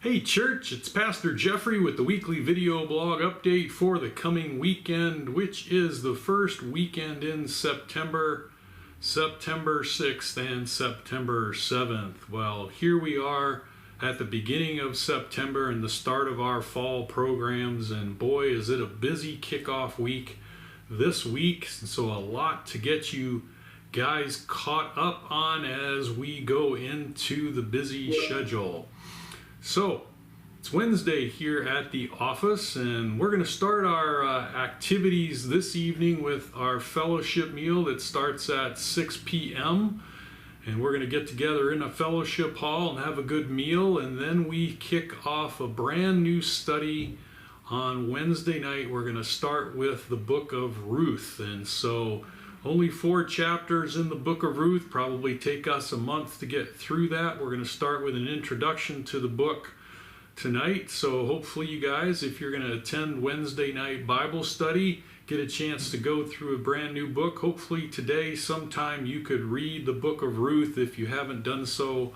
Hey church, it's Pastor Geoffrey with the weekly video blog update for the coming weekend, which is the first weekend in September 6th and September 7th. Well, here we are at the beginning of September and the start of our fall programs, and boy, is it a busy kickoff week this week. So a lot to get you guys caught up on as we go into the busy schedule. So, it's Wednesday here at the office, and we're going to start our activities this evening with our fellowship meal that starts at 6 p.m. And we're going to get together in a fellowship hall and have a good meal, and then we kick off a brand new study on Wednesday night. We're going to start with the book of Ruth, and so only 4 chapters in the book of Ruth, probably take us a month to get through that. We're going to start with an introduction to the book tonight. So hopefully you guys, if you're going to attend Wednesday night Bible study, get a chance to go through a brand new book. Hopefully today sometime you could read the book of Ruth if you haven't done so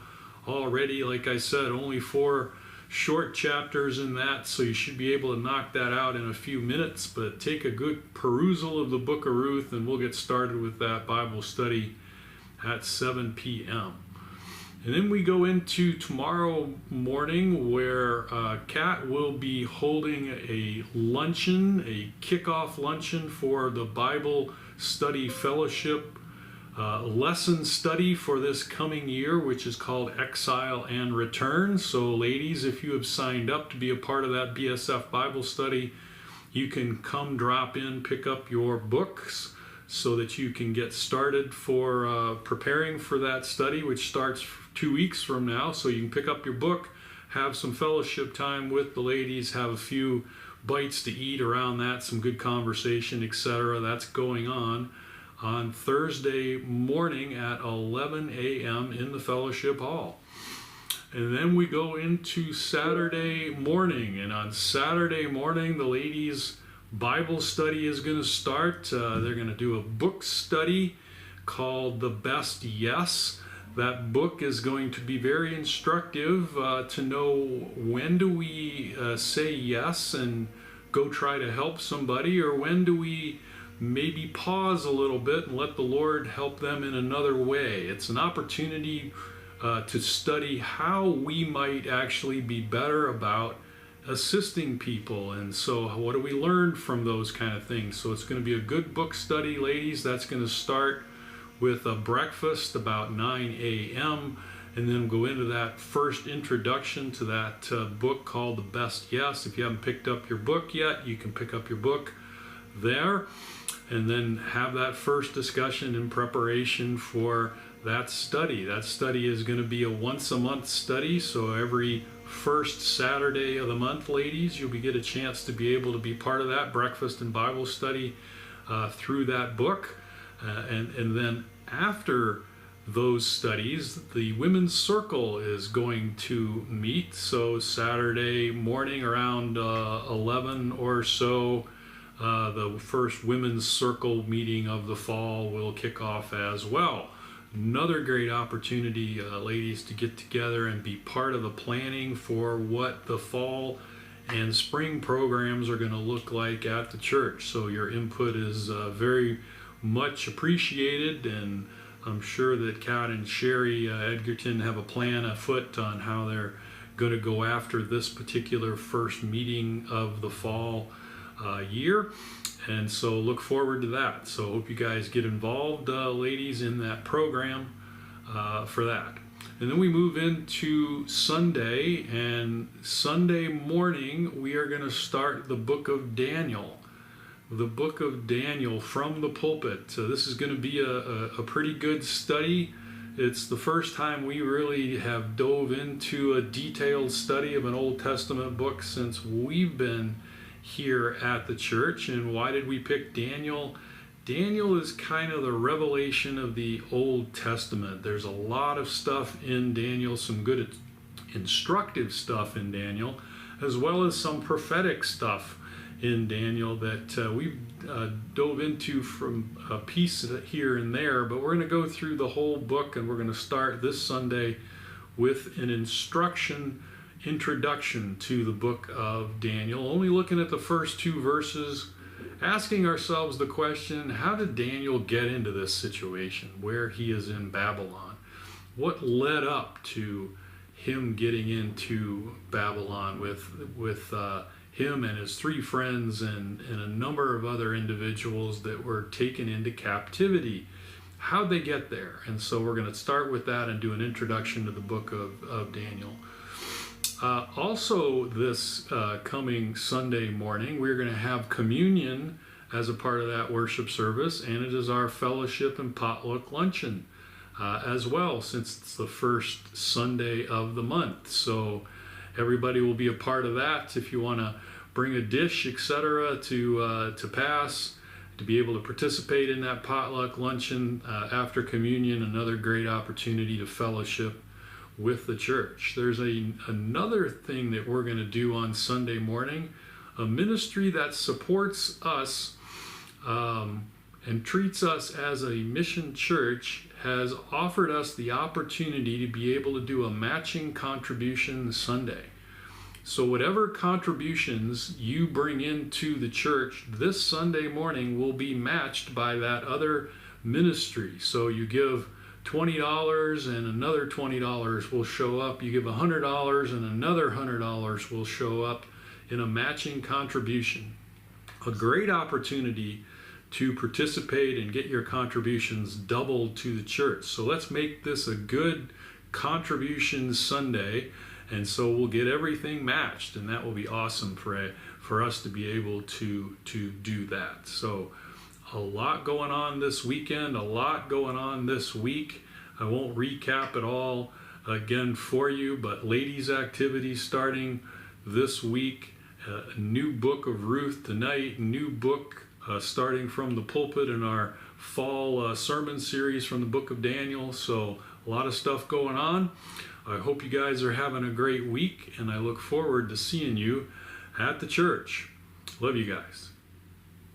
already. Like I said, only 4 short chapters in that, so you should be able to knock that out in a few minutes. But take a good perusal of the book of Ruth, and we'll get started with that Bible study at 7 p.m. And then we go into tomorrow morning, where Kat will be holding a luncheon, a kickoff luncheon for the Bible Study Fellowship lesson study for this coming year, which is called Exile and Return. So ladies, if you have signed up to be a part of that BSF Bible study, you can come drop in, pick up your books so that you can get started for preparing for that study, which starts 2 weeks from now. So you can pick up your book, have some fellowship time with the ladies, have a few bites to eat around that, some good conversation, etc. That's going on Thursday morning at 11 a.m. in the fellowship hall. And then we go into Saturday morning, and on Saturday morning the ladies' Bible study is going to start. They're going to do a book study called The Best Yes. That book is going to be very instructive to know when do we say yes and go try to help somebody, or when do we maybe pause a little bit and let the Lord help them in another way. It's an opportunity to study how we might actually be better about assisting people. And so what do we learn from those kind of things? So it's going to be a good book study, ladies. That's going to start with a breakfast about 9 a.m. and then go into that first introduction to that book called The Best Yes. If you haven't picked up your book yet, you can pick up your book there, and then have that first discussion in preparation for that study. That study is going to be a once a month study, so every first Saturday of the month, ladies, you'll get a chance to be able to be part of that breakfast and Bible study through that book. And then after those studies, the Women's Circle is going to meet. So Saturday morning around 11 or so, the first Women's Circle meeting of the fall will kick off as well. Another great opportunity, ladies, to get together and be part of the planning for what the fall and spring programs are going to look like at the church. So your input is very much appreciated, and I'm sure that Kat and Sherry Edgerton have a plan afoot on how they're going to go after this particular first meeting of the fall year, and so look forward to that. So hope you guys get involved, ladies, in that program for that. And then we move into Sunday, and Sunday morning we are going to start the book of Daniel. The book of Daniel from the pulpit. So this is going to be a pretty good study. It's the first time we really have dove into a detailed study of an Old Testament book since we've been here at the church. And why did we pick Daniel? Daniel is kind of the revelation of the Old Testament. There's a lot of stuff in Daniel, some good instructive stuff in Daniel, as well as some prophetic stuff in Daniel that we've dove into from a piece here and there. But we're going to go through the whole book, and we're going to start this Sunday with an instruction introduction to the book of Daniel, only looking at the first 2 verses, asking ourselves the question, how did Daniel get into this situation where he is in Babylon? What led up to him getting into Babylon with him and his 3 friends and a number of other individuals that were taken into captivity? How'd they get there? And so we're going to start with that and do an introduction to the book of Daniel. Also, this coming Sunday morning, we're going to have communion as a part of that worship service, and it is our fellowship and potluck luncheon as well, since it's the first Sunday of the month. So everybody will be a part of that. If you want to bring a dish, etc., to pass, to be able to participate in that potluck luncheon after communion, another great opportunity to fellowship with the church. There's another thing that we're going to do on Sunday morning, a ministry that supports us and treats us as a mission church has offered us the opportunity to be able to do a matching contribution Sunday. So whatever contributions you bring into the church this Sunday morning will be matched by that other ministry. So you give $20 and another $20 will show up. You give $100 and another $100 will show up in a matching contribution. A great opportunity to participate and get your contributions doubled to the church. So let's make this a good contribution Sunday, and so we'll get everything matched, and that will be awesome for us to be able to do that. So a lot going on this weekend, a lot going on this week. I won't recap it all again for you, but ladies' activities starting this week, a new book of Ruth tonight, new book starting from the pulpit in our fall sermon series from the book of Daniel. So a lot of stuff going on. I hope you guys are having a great week, and I look forward to seeing you at the church. Love you guys.